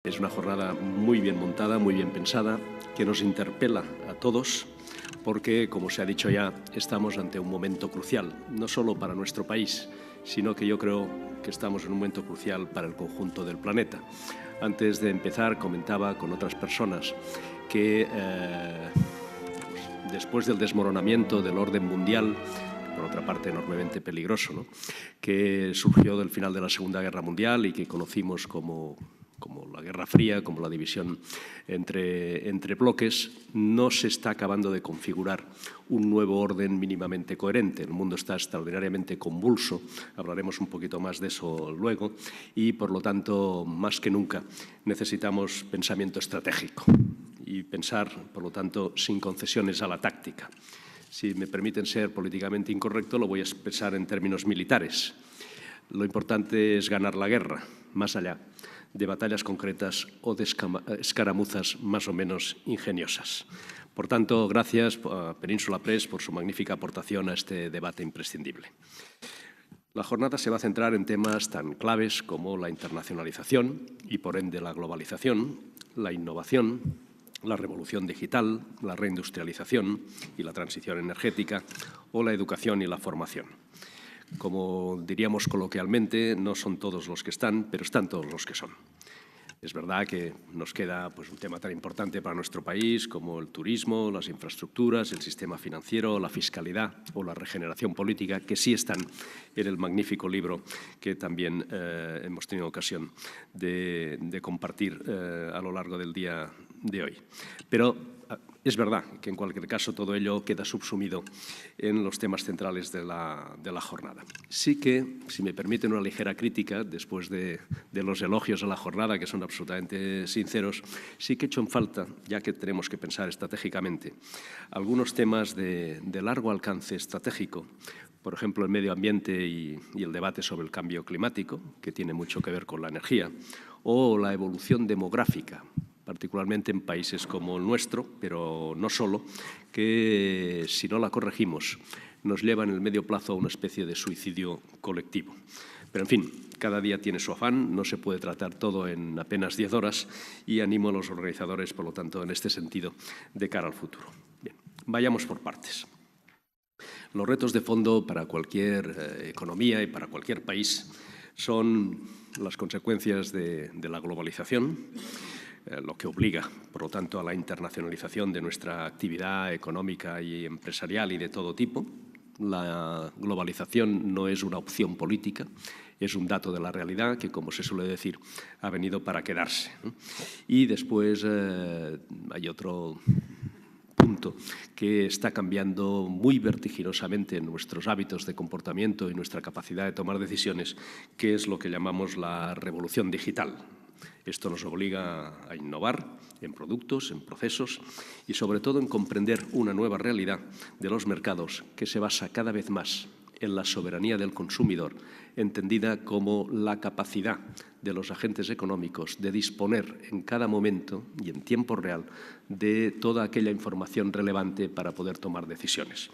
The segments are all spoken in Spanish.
Es una jornada muy bien montada, muy bien pensada, que nos interpela a todos porque, como se ha dicho ya, estamos ante un momento crucial, no solo para nuestro país, sino que yo creo que estamos en un momento crucial para el conjunto del planeta. Antes de empezar, comentaba con otras personas que después del desmoronamiento del orden mundial, por otra parte enormemente peligroso, ¿no?, que surgió del final de la Segunda Guerra Mundial y que conocimos como la Guerra Fría, como la división entre bloques, no se está acabando de configurar un nuevo orden mínimamente coherente. El mundo está extraordinariamente convulso, hablaremos un poquito más de eso luego, y por lo tanto, más que nunca, necesitamos pensamiento estratégico y pensar, por lo tanto, sin concesiones a la táctica. Si me permiten ser políticamente incorrecto, lo voy a expresar en términos militares. Lo importante es ganar la guerra, más allá de batallas concretas o de escaramuzas más o menos ingeniosas. Por tanto, gracias a Península Press por su magnífica aportación a este debate imprescindible. La jornada se va a centrar en temas tan claves como la internacionalización y, por ende, la globalización, la innovación, la revolución digital, la reindustrialización y la transición energética, o la educación y la formación. Como diríamos coloquialmente, no son todos los que están, pero están todos los que son. Es verdad que nos queda un tema tan importante para nuestro país como el turismo, las infraestructuras, el sistema financiero, la fiscalidad o la regeneración política, que sí están en el magnífico libro que también hemos tenido ocasión de compartir a lo largo del día de hoy. Pero es verdad que, en cualquier caso, todo ello queda subsumido en los temas centrales de la jornada. Sí que, si me permiten una ligera crítica, después de los elogios a la jornada, que son absolutamente sinceros, sí que he hecho en falta, ya que tenemos que pensar estratégicamente, algunos temas de largo alcance estratégico, por ejemplo, el medio ambiente y el debate sobre el cambio climático, que tiene mucho que ver con la energía, o la evolución demográfica, particularmente en países como el nuestro, pero no solo, que si no la corregimos nos lleva en el medio plazo a una especie de suicidio colectivo. Pero, en fin, cada día tiene su afán, no se puede tratar todo en apenas 10 horas y animo a los organizadores, por lo tanto, en este sentido, de cara al futuro. Bien, vayamos por partes. Los retos de fondo para cualquier economía y para cualquier país son las consecuencias de la globalización, lo que obliga, por lo tanto, a la internacionalización de nuestra actividad económica y empresarial y de todo tipo. La globalización no es una opción política, es un dato de la realidad que, como se suele decir, ha venido para quedarse. Y después hay otro punto que está cambiando muy vertiginosamente nuestros hábitos de comportamiento y nuestra capacidad de tomar decisiones, que es lo que llamamos la revolución digital. Esto nos obliga a innovar en productos, en procesos y, sobre todo, en comprender una nueva realidad de los mercados que se basa cada vez más en la soberanía del consumidor, entendida como la capacidad de los agentes económicos de disponer en cada momento y en tiempo real de toda aquella información relevante para poder tomar decisiones.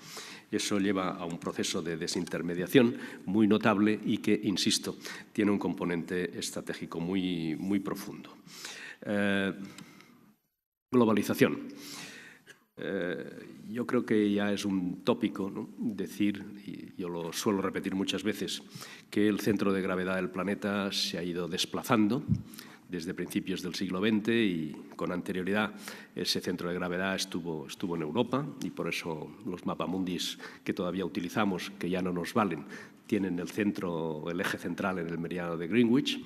Eso lleva a un proceso de desintermediación muy notable y que, insisto, tiene un componente estratégico muy profundo. Globalización. Yo creo que ya es un tópico, ¿no?, decir, y yo lo suelo repetir muchas veces, que el centro de gravedad del planeta se ha ido desplazando desde principios del siglo XX y con anterioridad ese centro de gravedad estuvo en Europa y por eso los mapamundis que todavía utilizamos, que ya no nos valen, tienen el eje central en el meridiano de Greenwich.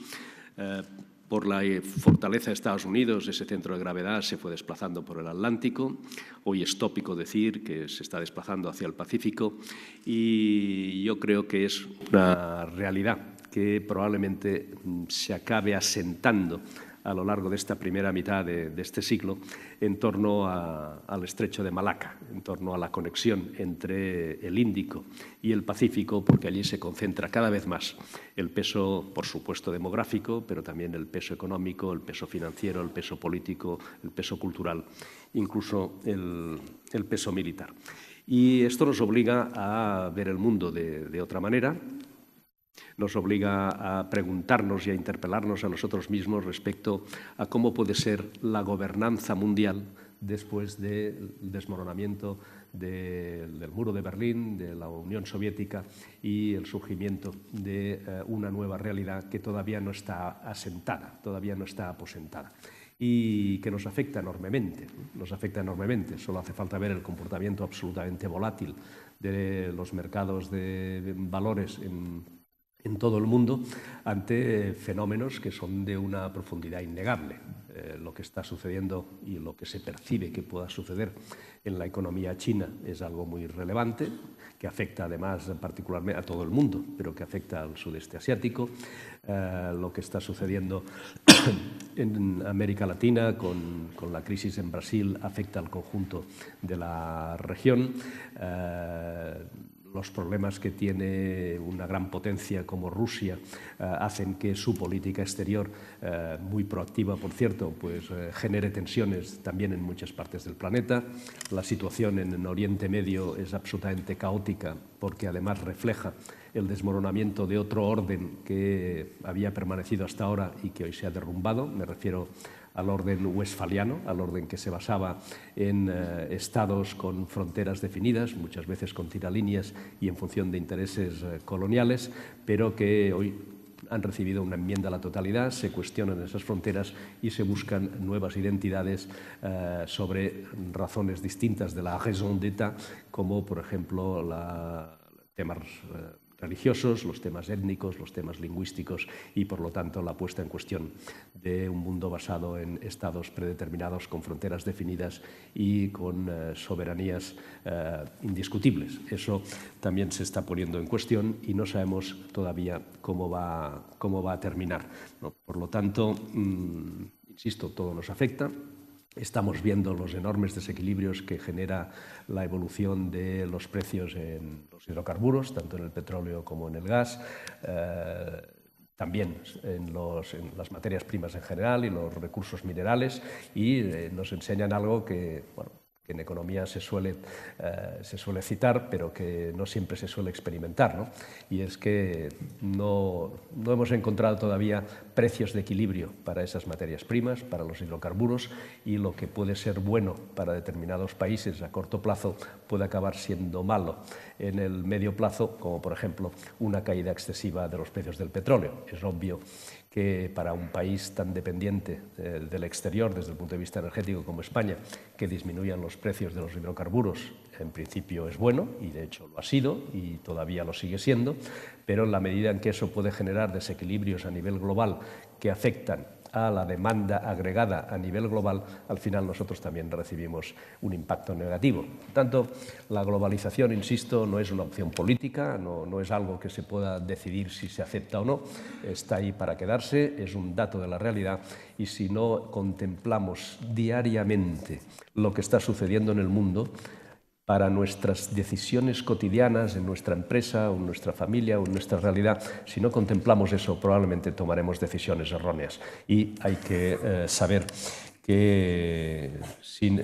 Por la fortaleza de Estados Unidos, ese centro de gravedad se fue desplazando por el Atlántico. Hoy es tópico decir que se está desplazando hacia el Pacífico y yo creo que es una realidad que probablemente se acabe asentando a lo largo de esta primera mitad de este siglo en torno al estrecho de Malaca, en torno a la conexión entre el Índico y el Pacífico, porque allí se concentra cada vez más el peso, por supuesto, demográfico, pero también el peso económico, el peso financiero, el peso político, el peso cultural, incluso el peso militar. Y esto nos obliga a ver el mundo de otra manera, nos obliga a preguntarnos y a interpelarnos a nosotros mismos respecto a cómo puede ser la gobernanza mundial después del desmoronamiento del muro de Berlín, de la Unión Soviética y el surgimiento de una nueva realidad que todavía no está asentada, todavía no está aposentada y que nos afecta enormemente. Nos afecta enormemente. Solo hace falta ver el comportamiento absolutamente volátil de los mercados de valores en todo el mundo ante fenómenos que son de una profundidad innegable. Lo que está sucediendo y lo que se percibe que pueda suceder en la economía china es algo muy relevante, que afecta además particularmente a todo el mundo, pero que afecta al sudeste asiático. Lo que está sucediendo en América Latina con la crisis en Brasil afecta al conjunto de la región. Los problemas que tiene una gran potencia como Rusia hacen que su política exterior, muy proactiva por cierto, pues genere tensiones también en muchas partes del planeta. La situación en Oriente Medio es absolutamente caótica porque además refleja el desmoronamiento de otro orden que había permanecido hasta ahora y que hoy se ha derrumbado. Me refiero al orden westfaliano, al orden que se basaba en estados con fronteras definidas, muchas veces con tiralíneas y en función de intereses coloniales, pero que hoy han recibido una enmienda a la totalidad, se cuestionan esas fronteras y se buscan nuevas identidades sobre razones distintas de la raison d'État, como por ejemplo temas religiosos, los temas étnicos, los temas lingüísticos y, por lo tanto, la puesta en cuestión de un mundo basado en estados predeterminados con fronteras definidas y con soberanías indiscutibles. Eso también se está poniendo en cuestión y no sabemos todavía cómo va a terminar, ¿no? Por lo tanto, insisto, todo nos afecta. Estamos viendo los enormes desequilibrios que genera la evolución de los precios en los hidrocarburos, tanto en el petróleo como en el gas, también en las materias primas en general y los recursos minerales, y nos enseñan algo que, bueno, que en economía se suele citar, pero que no siempre se suele experimentar, ¿no? Y es que no hemos encontrado todavía precios de equilibrio para esas materias primas, para los hidrocarburos, y lo que puede ser bueno para determinados países a corto plazo puede acabar siendo malo en el medio plazo, como por ejemplo una caída excesiva de los precios del petróleo. Es obvio que para un país tan dependiente del exterior desde el punto de vista energético como España, que disminuyan los precios de los hidrocarburos, en principio es bueno, y de hecho lo ha sido y todavía lo sigue siendo, pero en la medida en que eso puede generar desequilibrios a nivel global que afectan a la demanda agregada a nivel global, al final nosotros también recibimos un impacto negativo. Por tanto, la globalización, insisto, no es una opción política, no es algo que se pueda decidir si se acepta o no, está ahí para quedarse, es un dato de la realidad, y si no contemplamos diariamente lo que está sucediendo en el mundo, para nuestras decisiones cotidianas en nuestra empresa o en nuestra familia o en nuestra realidad, si no contemplamos eso, probablemente tomaremos decisiones erróneas. Y hay que saber que sin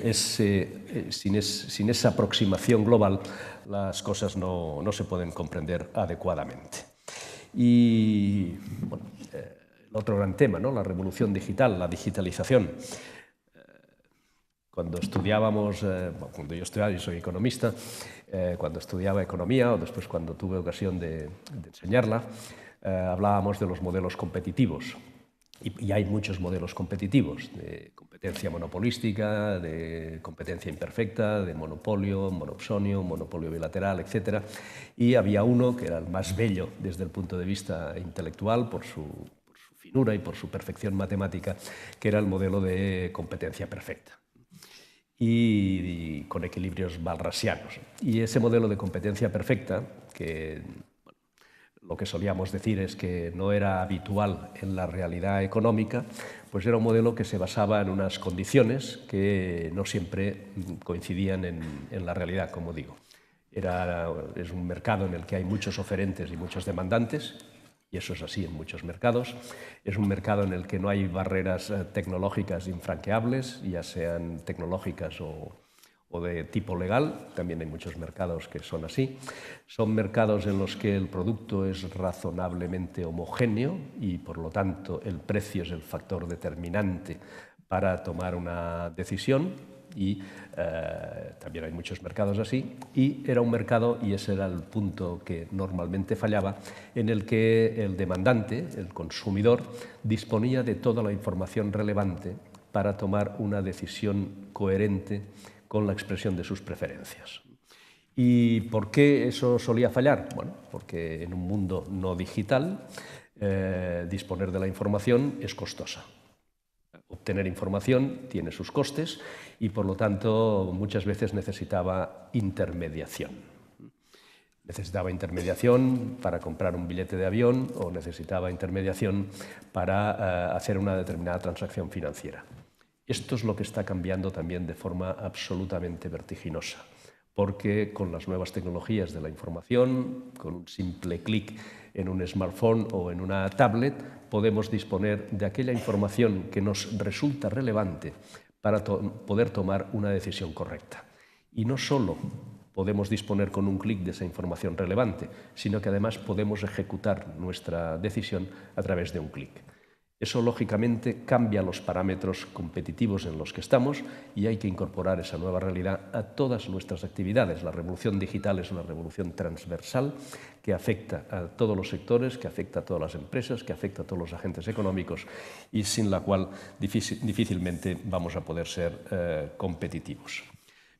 esa aproximación global las cosas no se pueden comprender adecuadamente. Y bueno, el otro gran tema, ¿no? La revolución digital, la digitalización. Cuando estudiábamos, cuando yo soy economista, cuando estudiaba economía o después cuando tuve ocasión de enseñarla, hablábamos de los modelos competitivos. Y hay muchos modelos competitivos, de competencia monopolística, de competencia imperfecta, de monopolio, monopsonio, monopolio bilateral, etc. Y había uno que era el más bello desde el punto de vista intelectual, por su finura y por su perfección matemática, que era el modelo de competencia perfecta. Y con equilibrios walrasianos. Y ese modelo de competencia perfecta, que bueno, lo que solíamos decir es que no era habitual en la realidad económica, pues era un modelo que se basaba en unas condiciones que no siempre coincidían en la realidad, como digo. Es un mercado en el que hay muchos oferentes y muchos demandantes, y eso es así en muchos mercados. Es un mercado en el que no hay barreras tecnológicas infranqueables, ya sean tecnológicas o o de tipo legal, también hay muchos mercados que son así. Son mercados en los que el producto es razonablemente homogéneo y, por lo tanto, el precio es el factor determinante para tomar una decisión, y también hay muchos mercados así, y era un mercado, y ese era el punto que normalmente fallaba, en el que el demandante, el consumidor, disponía de toda la información relevante para tomar una decisión coherente con la expresión de sus preferencias. ¿Y por qué eso solía fallar? Bueno, porque en un mundo no digital disponer de la información es costosa. Obtener información tiene sus costes y, por lo tanto, muchas veces necesitaba intermediación. Necesitaba intermediación para comprar un billete de avión o necesitaba intermediación para hacer una determinada transacción financiera. Esto es lo que está cambiando también de forma absolutamente vertiginosa, porque con las nuevas tecnologías de la información, con un simple clic en un smartphone o en una tablet, podemos disponer de aquella información que nos resulta relevante para poder tomar una decisión correcta. Y no solo podemos disponer con un clic de esa información relevante, sino que además podemos ejecutar nuestra decisión a través de un clic. Eso, lógicamente, cambia los parámetros competitivos en los que estamos y hay que incorporar esa nueva realidad a todas nuestras actividades. La revolución digital es una revolución transversal que afecta a todos los sectores, que afecta a todas las empresas, que afecta a todos los agentes económicos y sin la cual difícilmente vamos a poder ser competitivos.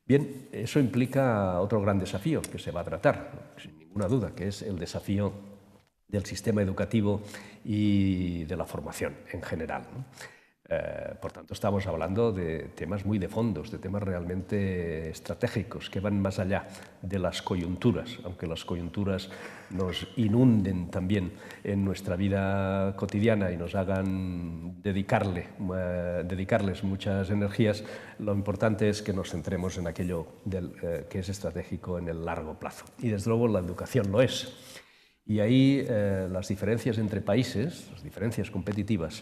Bien, eso implica otro gran desafío que se va a tratar, sin ninguna duda, que es el desafío del sistema educativo y de la formación en general, ¿no? Por tanto, estamos hablando de temas muy de fondos, de temas realmente estratégicos que van más allá de las coyunturas, aunque las coyunturas nos inunden también en nuestra vida cotidiana y nos hagan dedicarles muchas energías. Lo importante es que nos centremos en aquello que es estratégico en el largo plazo. Y, desde luego, la educación lo es. Y ahí las diferencias entre países, las diferencias competitivas,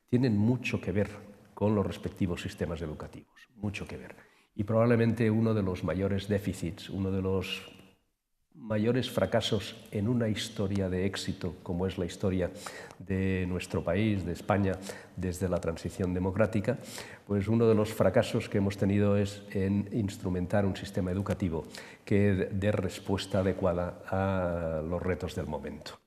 tienen mucho que ver con los respectivos sistemas educativos, mucho que ver. Y probablemente uno de los mayores déficits, uno de los mayores fracasos en una historia de éxito, como es la historia de nuestro país, de España, desde la transición democrática, pues uno de los fracasos que hemos tenido es en instrumentar un sistema educativo que dé respuesta adecuada a los retos del momento.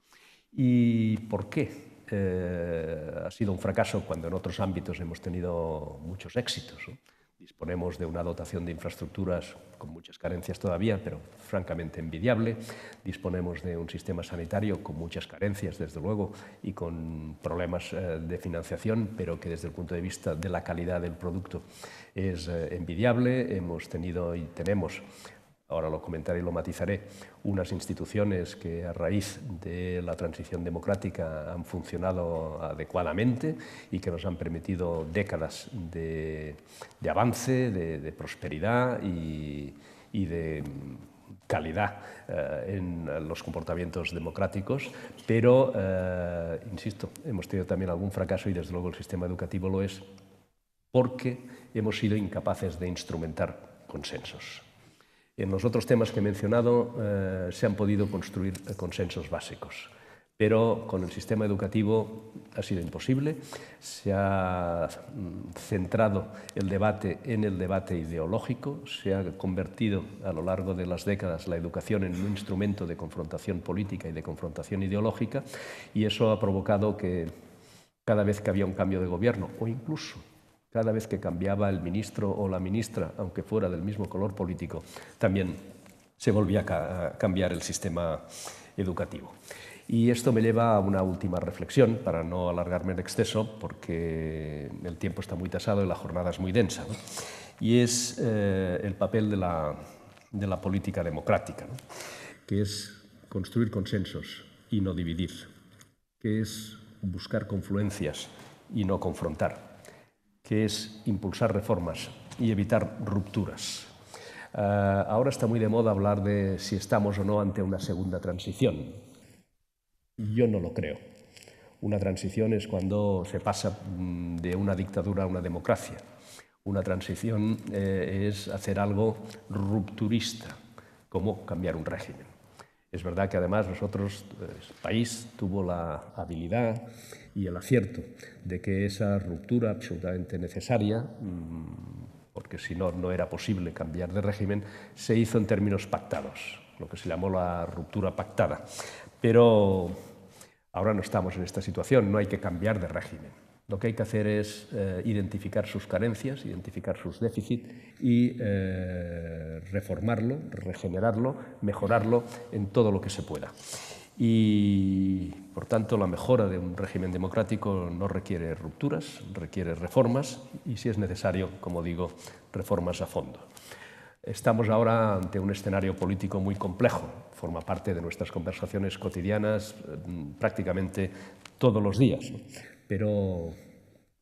¿Y por qué ha sido un fracaso cuando en otros ámbitos hemos tenido muchos éxitos, ¿no? Disponemos de una dotación de infraestructuras con muchas carencias todavía, pero francamente envidiable. Disponemos de un sistema sanitario con muchas carencias, desde luego, y con problemas de financiación, pero que desde el punto de vista de la calidad del producto es envidiable. Hemos tenido y tenemos, ahora lo comentaré y lo matizaré, unas instituciones que a raíz de la transición democrática han funcionado adecuadamente y que nos han permitido décadas de avance, de prosperidad y de calidad en los comportamientos democráticos, pero, insisto, hemos tenido también algún fracaso y, desde luego, el sistema educativo lo es porque hemos sido incapaces de instrumentar consensos. En los otros temas que he mencionado se han podido construir consensos básicos, pero con el sistema educativo ha sido imposible. Se ha centrado el debate en el debate ideológico, se ha convertido a lo largo de las décadas la educación en un instrumento de confrontación política y de confrontación ideológica, y eso ha provocado que cada vez que había un cambio de gobierno, o incluso cada vez que cambiaba el ministro o la ministra, aunque fuera del mismo color político, también se volvía a cambiar el sistema educativo. Y esto me lleva a una última reflexión, para no alargarme en exceso, porque el tiempo está muy tasado y la jornada es muy densa, ¿no? Y es el papel de la política democrática, ¿no? Que es construir consensos y no dividir, que es buscar confluencias y no confrontar, que es impulsar reformas y evitar rupturas. Ahora está muy de moda hablar de si estamos o no ante una segunda transición. Yo no lo creo. Una transición es cuando se pasa de una dictadura a una democracia. Una transición es hacer algo rupturista, como cambiar un régimen. Es verdad que además nosotros, el país, tuvo la habilidad y el acierto de que esa ruptura absolutamente necesaria, porque si no, no era posible cambiar de régimen, se hizo en términos pactados, lo que se llamó la ruptura pactada. Pero ahora no estamos en esta situación, no hay que cambiar de régimen. Lo que hay que hacer es identificar sus carencias, identificar sus déficits y reformarlo, regenerarlo, mejorarlo en todo lo que se pueda. Y, por tanto, la mejora de un régimen democrático no requiere rupturas, requiere reformas y, si es necesario, como digo, reformas a fondo. Estamos ahora ante un escenario político muy complejo, forma parte de nuestras conversaciones cotidianas prácticamente todos los días, ¿no? Pero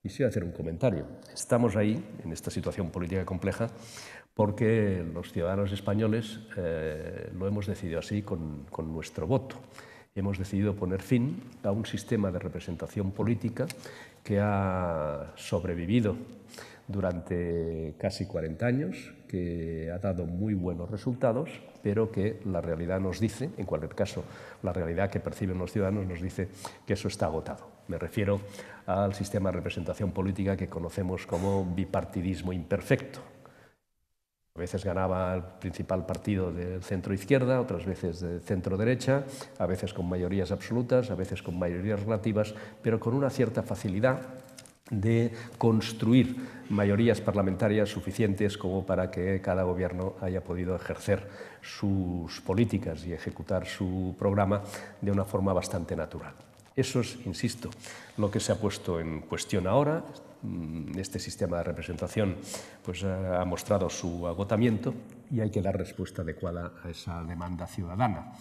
quisiera hacer un comentario. Estamos ahí, en esta situación política compleja, porque los ciudadanos españoles lo hemos decidido así con nuestro voto. Hemos decidido poner fin a un sistema de representación política que ha sobrevivido durante casi 40 años, que ha dado muy buenos resultados, pero que la realidad nos dice, en cualquier caso, la realidad que perciben los ciudadanos nos dice que eso está agotado. Me refiero al sistema de representación política que conocemos como bipartidismo imperfecto. A veces ganaba el principal partido del centro-izquierda, otras veces de centro-derecha, a veces con mayorías absolutas, a veces con mayorías relativas, pero con una cierta facilidad de construir mayorías parlamentarias suficientes como para que cada gobierno haya podido ejercer sus políticas y ejecutar su programa de una forma bastante natural. Eso es, insisto, lo que se ha puesto en cuestión ahora. Este sistema de representación pues, ha mostrado su agotamiento y hay que dar respuesta adecuada a esa demanda ciudadana,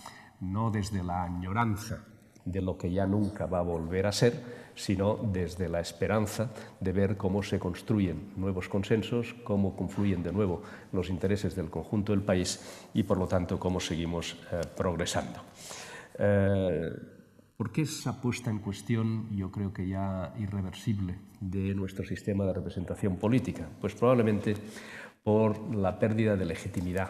no desde la añoranza de lo que ya nunca va a volver a ser, sino desde la esperanza de ver cómo se construyen nuevos consensos, cómo confluyen de nuevo los intereses del conjunto del país y, por lo tanto, cómo seguimos progresando. ¿Por qué esa puesta en cuestión, yo creo que ya irreversible, de nuestro sistema de representación política? Pues probablemente por la pérdida de legitimidad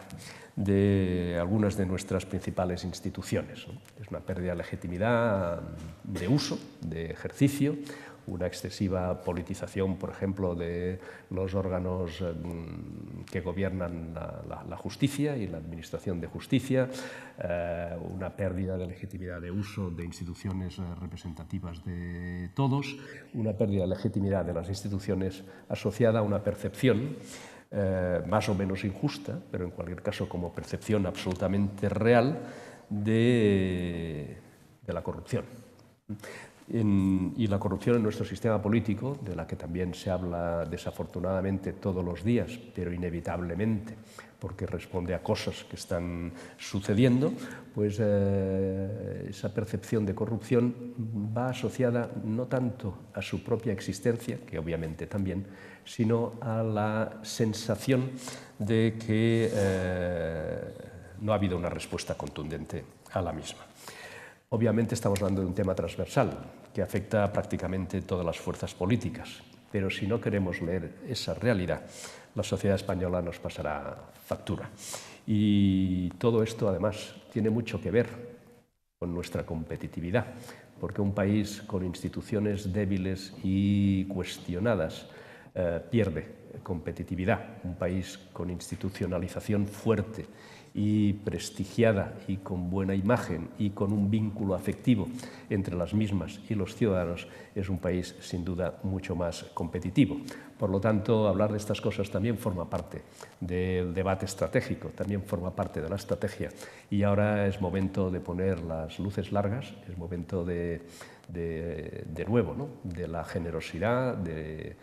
de algunas de nuestras principales instituciones, ¿no? Es una pérdida de legitimidad de uso, de ejercicio, una excesiva politización, por ejemplo, de los órganos que gobiernan la justicia y la administración de justicia, una pérdida de legitimidad de uso de instituciones representativas de todos, una pérdida de legitimidad de las instituciones asociada a una percepción más o menos injusta, pero en cualquier caso como percepción absolutamente real de la corrupción. Y la corrupción en nuestro sistema político, de la que también se habla desafortunadamente todos los días, pero inevitablemente, porque responde a cosas que están sucediendo, pues esa percepción de corrupción va asociada no tanto a su propia existencia, que obviamente también, sino a la sensación de que no ha habido una respuesta contundente a la misma. Obviamente estamos hablando de un tema transversal que afecta a prácticamente todas las fuerzas políticas, pero si no queremos leer esa realidad, la sociedad española nos pasará factura. Y todo esto, además, tiene mucho que ver con nuestra competitividad, porque un país con instituciones débiles y cuestionadas pierde competitividad. Un país con institucionalización fuerte y prestigiada y con buena imagen y con un vínculo afectivo entre las mismas y los ciudadanos es un país sin duda mucho más competitivo. Por lo tanto, hablar de estas cosas también forma parte del debate estratégico, también forma parte de la estrategia y ahora es momento de poner las luces largas, es momento de nuevo, ¿no? De la generosidad, de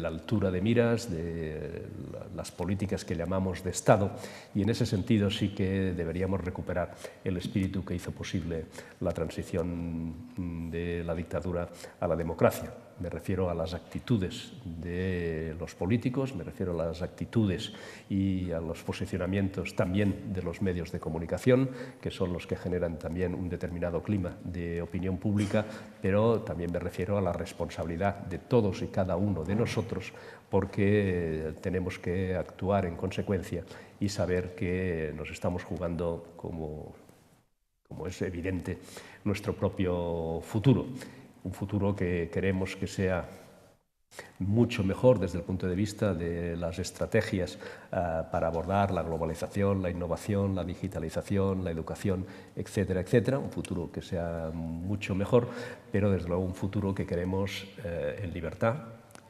la altura de miras, de las políticas que llamamos de Estado y en ese sentido sí que deberíamos recuperar el espíritu que hizo posible la transición de la dictadura a la democracia. me refiero a las actitudes de los políticos, me refiero a las actitudes y a los posicionamientos también de los medios de comunicación, que son los que generan también un determinado clima de opinión pública, pero también me refiero a la responsabilidad de todos y cada uno de nosotros, porque tenemos que actuar en consecuencia y saber que nos estamos jugando, como es evidente, nuestro propio futuro. Un futuro que queremos que sea mucho mejor desde el punto de vista de las estrategias para abordar la globalización, la innovación, la digitalización, la educación, etcétera, etcétera. Un futuro que sea mucho mejor, pero desde luego un futuro que queremos en libertad,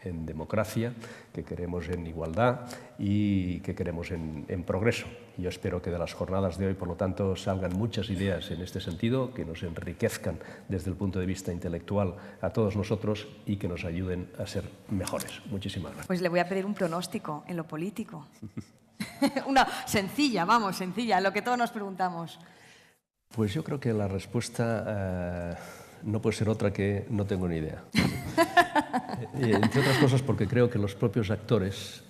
en democracia, que queremos en igualdad y que queremos en progreso. Y yo espero que de las jornadas de hoy, por lo tanto, salgan muchas ideas en este sentido, que nos enriquezcan desde el punto de vista intelectual a todos nosotros y que nos ayuden a ser mejores. Muchísimas gracias. Pues le voy a pedir un pronóstico en lo político. Una sencilla, vamos, sencilla, lo que todos nos preguntamos. Pues yo creo que la respuesta no puede ser otra que no tengo ni idea. Entre otras cosas porque creo que los propios actores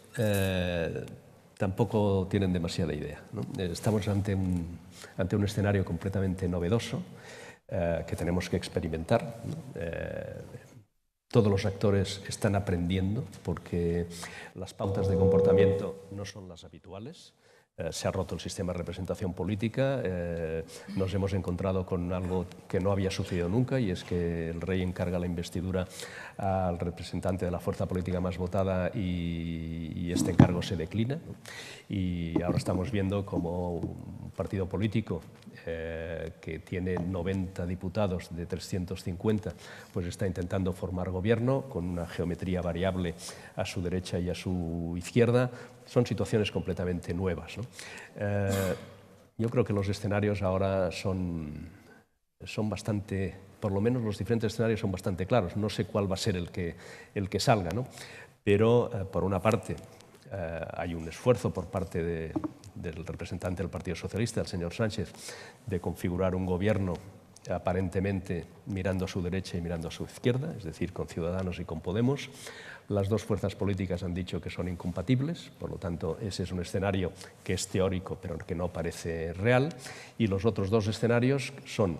tampoco tienen demasiada idea, ¿no? Estamos ante un escenario completamente novedoso que tenemos que experimentar, ¿no? Todos los actores están aprendiendo porque las pautas de comportamiento no son las habituales. Se ha roto el sistema de representación política, nos hemos encontrado con algo que no había sucedido nunca, y es que el rey encarga la investidura al representante de la fuerza política más votada y este encargo se declina. Y ahora estamos viendo como un partido político que tiene 90 diputados de 350, pues está intentando formar gobierno con una geometría variable a su derecha y a su izquierda. Son situaciones completamente nuevas, ¿no? Yo creo que los escenarios ahora son bastante, por lo menos los diferentes escenarios son bastante claros. No sé cuál va a ser el que salga, ¿no? Pero, por una parte, hay un esfuerzo por parte del representante del Partido Socialista, el señor Sánchez, de configurar un gobierno aparentemente mirando a su derecha y mirando a su izquierda, es decir, con Ciudadanos y con Podemos. Las dos fuerzas políticas han dicho que son incompatibles, por lo tanto, ese es un escenario que es teórico, pero que no parece real. Y los otros dos escenarios son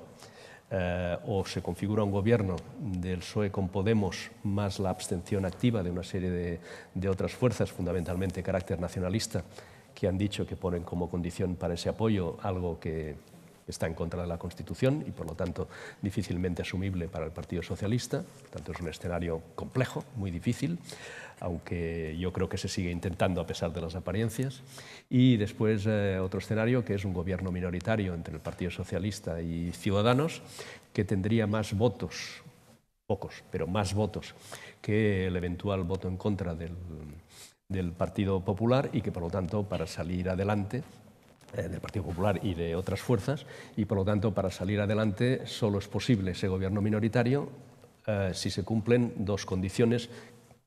o se configura un gobierno del PSOE con Podemos más la abstención activa de una serie de otras fuerzas, fundamentalmente de carácter nacionalista, que han dicho que ponen como condición para ese apoyo algo que está en contra de la Constitución y, por lo tanto, difícilmente asumible para el Partido Socialista. Por tanto, es un escenario complejo, muy difícil, aunque yo creo que se sigue intentando a pesar de las apariencias. Y después otro escenario, que es un gobierno minoritario entre el Partido Socialista y Ciudadanos, que tendría más votos, pocos, pero más votos, que el eventual voto en contra del Partido Popular y que, por lo tanto, para salir adelante, del Partido Popular y de otras fuerzas, y por lo tanto para salir adelante solo es posible ese gobierno minoritario si se cumplen dos condiciones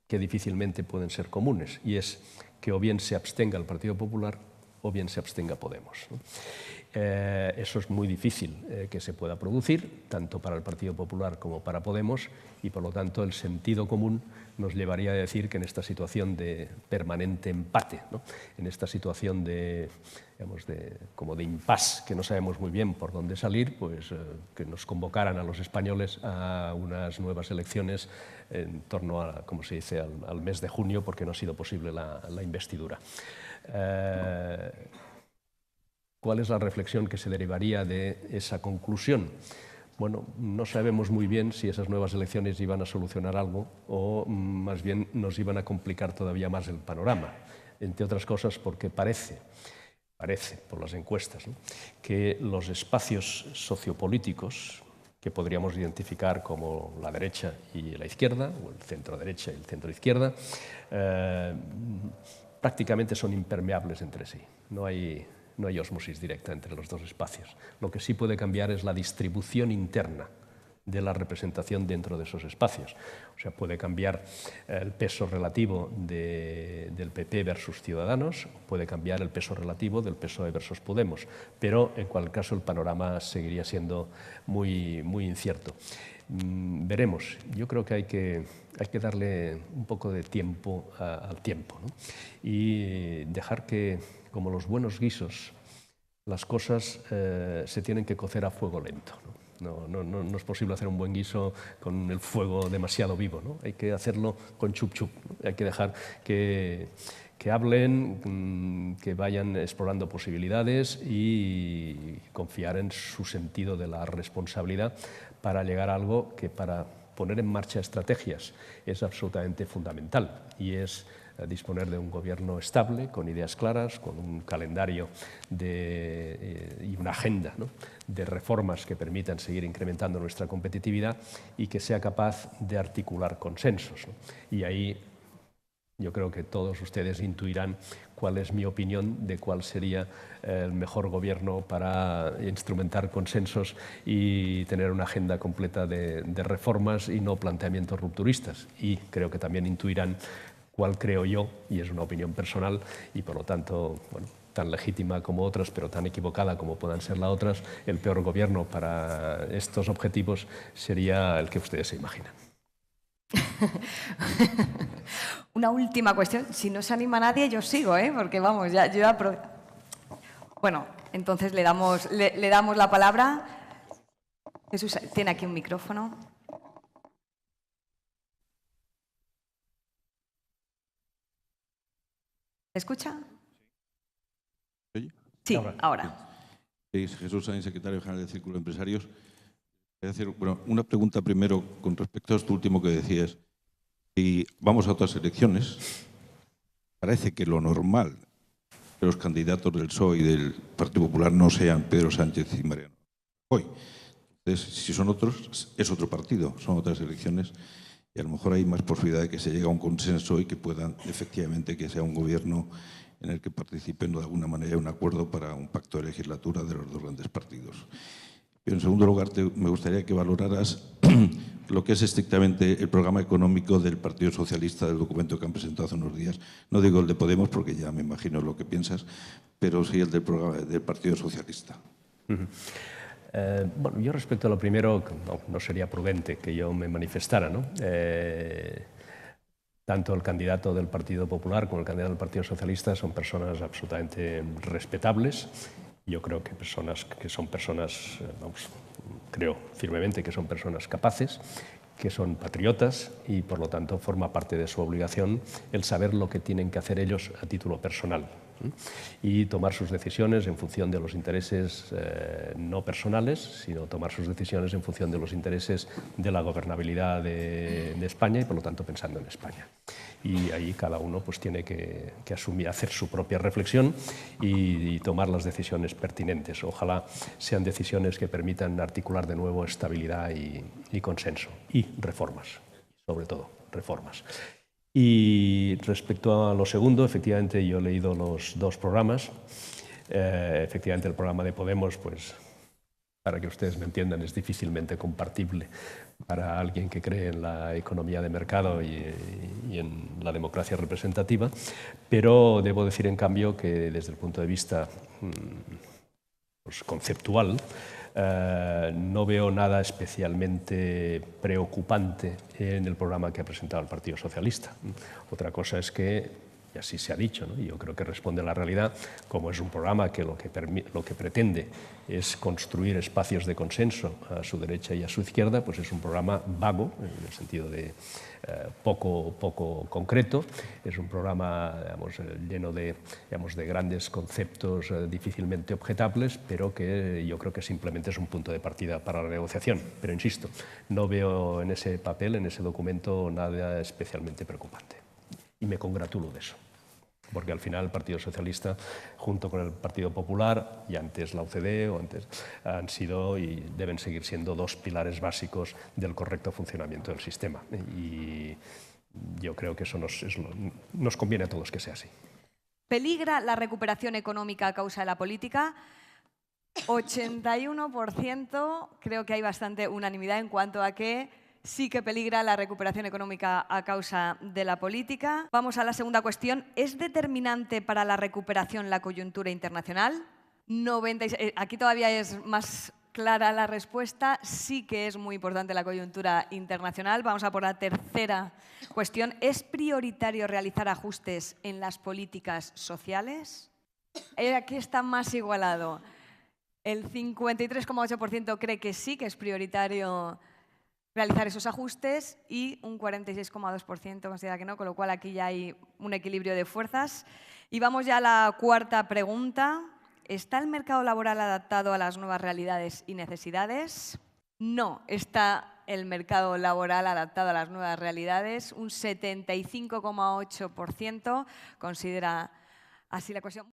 que difícilmente pueden ser comunes, y es que o bien se abstenga el Partido Popular o bien se abstenga Podemos, ¿no? Eso es muy difícil que se pueda producir, tanto para el Partido Popular como para Podemos, y por lo tanto el sentido común nos llevaría a decir que en esta situación de permanente empate, ¿no? En esta situación como de impasse, que no sabemos muy bien por dónde salir, pues que nos convocaran a los españoles a unas nuevas elecciones en torno a, como se dice, al mes de junio, porque no ha sido posible la investidura. ¿Cuál es la reflexión que se derivaría de esa conclusión? Bueno, no sabemos muy bien si esas nuevas elecciones iban a solucionar algo o más bien nos iban a complicar todavía más el panorama, entre otras cosas porque parece por las encuestas, ¿no?, que los espacios sociopolíticos que podríamos identificar como la derecha y la izquierda, o el centro-derecha y el centro-izquierda, prácticamente son impermeables entre sí. No hay ósmosis directa entre los dos espacios. Lo que sí puede cambiar es la distribución interna de la representación dentro de esos espacios. O sea, puede cambiar el peso relativo del PP versus Ciudadanos, puede cambiar el peso relativo del PSOE versus Podemos, pero en cualquier caso el panorama seguiría siendo muy, muy incierto. Veremos. Yo creo que hay que darle un poco de tiempo al tiempo, ¿no? Y dejar que, como los buenos guisos, las cosas se tienen que cocer a fuego lento, ¿no? No es posible hacer un buen guiso con el fuego demasiado vivo, ¿no? Hay que hacerlo con chup chup, ¿no? Hay que dejar que hablen, que vayan explorando posibilidades y confiar en su sentido de la responsabilidad para llegar a algo que para poner en marcha estrategias es absolutamente fundamental, y es disponer de un gobierno estable, con ideas claras, con un calendario y una agenda, ¿no?, de reformas que permitan seguir incrementando nuestra competitividad y que sea capaz de articular consensos, ¿no? Y ahí yo creo que todos ustedes intuirán cuál es mi opinión de cuál sería el mejor gobierno para instrumentar consensos y tener una agenda completa de reformas y no planteamientos rupturistas. Y creo que también intuirán cuál creo yo, y es una opinión personal y por lo tanto, bueno, tan legítima como otras, pero tan equivocada como puedan ser las otras, el peor gobierno para estos objetivos sería el que ustedes se imaginan. Una última cuestión. Si no se anima nadie, yo sigo, porque vamos, Bueno, entonces le damos la palabra. Jesús tiene aquí un micrófono. ¿Se escucha? Sí, ahora. Jesús Sáenz, secretario general del Círculo de Empresarios. Voy a hacer, una pregunta primero con respecto a esto último que decías. Si vamos a otras elecciones, parece que lo normal es que los candidatos del PSOE y del Partido Popular no sean Pedro Sánchez y Mariano Rajoy. Entonces, si son otros, es otro partido, son otras elecciones y a lo mejor hay más posibilidad de que se llegue a un consenso y que puedan, efectivamente, que sea un gobierno en el que participen de alguna manera un acuerdo para un pacto de legislatura de los dos grandes partidos. Pero en segundo lugar, me gustaría que valoraras lo que es estrictamente el programa económico del Partido Socialista, del documento que han presentado hace unos días. No digo el de Podemos, porque ya me imagino lo que piensas, pero sí el del programa del Partido Socialista. Bueno, yo respecto a lo primero, no sería prudente que yo me manifestara, ¿no? Tanto el candidato del Partido Popular como el candidato del Partido Socialista son personas absolutamente respetables. Yo creo que son personas, vamos, creo firmemente que son personas capaces, que son patriotas y, por lo tanto, forma parte de su obligación el saber lo que tienen que hacer ellos a título personal y tomar sus decisiones en función de los intereses no personales, sino tomar sus decisiones en función de los intereses de la gobernabilidad de España y, por lo tanto, pensando en España. Y ahí cada uno pues tiene que asumir, hacer su propia reflexión y tomar las decisiones pertinentes. Ojalá sean decisiones que permitan articular de nuevo estabilidad y consenso y reformas, sobre todo reformas. Y respecto a lo segundo, efectivamente yo he leído los dos programas. Efectivamente el programa de Podemos, pues para que ustedes me entiendan, es difícilmente compartible para alguien que cree en la economía de mercado y en la democracia representativa, pero debo decir en cambio que desde el punto de vista pues, conceptual, no veo nada especialmente preocupante en el programa que ha presentado el Partido Socialista. Otra cosa es que, y así se ha dicho, ¿no? Y yo creo que responde a la realidad, como es un programa que lo que pretende es construir espacios de consenso a su derecha y a su izquierda, pues es un programa vago, en el sentido de poco concreto. Es un programa, digamos, lleno de grandes conceptos difícilmente objetables, pero que yo creo que simplemente es un punto de partida para la negociación. Pero insisto, no veo en ese papel, en ese documento, nada especialmente preocupante. Y me congratulo de eso, porque al final el Partido Socialista, junto con el Partido Popular, y antes la UCD, han sido y deben seguir siendo dos pilares básicos del correcto funcionamiento del sistema. Y yo creo que eso nos conviene a todos que sea así. ¿Peligra la recuperación económica a causa de la política? 81%, creo que hay bastante unanimidad en cuanto a que sí que peligra la recuperación económica a causa de la política. Vamos a la segunda cuestión. ¿Es determinante para la recuperación la coyuntura internacional? 96, aquí todavía es más clara la respuesta. Sí que es muy importante la coyuntura internacional. Vamos a por la tercera cuestión. ¿Es prioritario realizar ajustes en las políticas sociales? Aquí está más igualado. El 53,8% cree que sí, que es prioritario realizar esos ajustes, y un 46,2% considera que no, con lo cual aquí ya hay un equilibrio de fuerzas. Y vamos ya a la cuarta pregunta. ¿Está el mercado laboral adaptado a las nuevas realidades y necesidades? No está el mercado laboral adaptado a las nuevas realidades. Un 75,8% considera así la cuestión.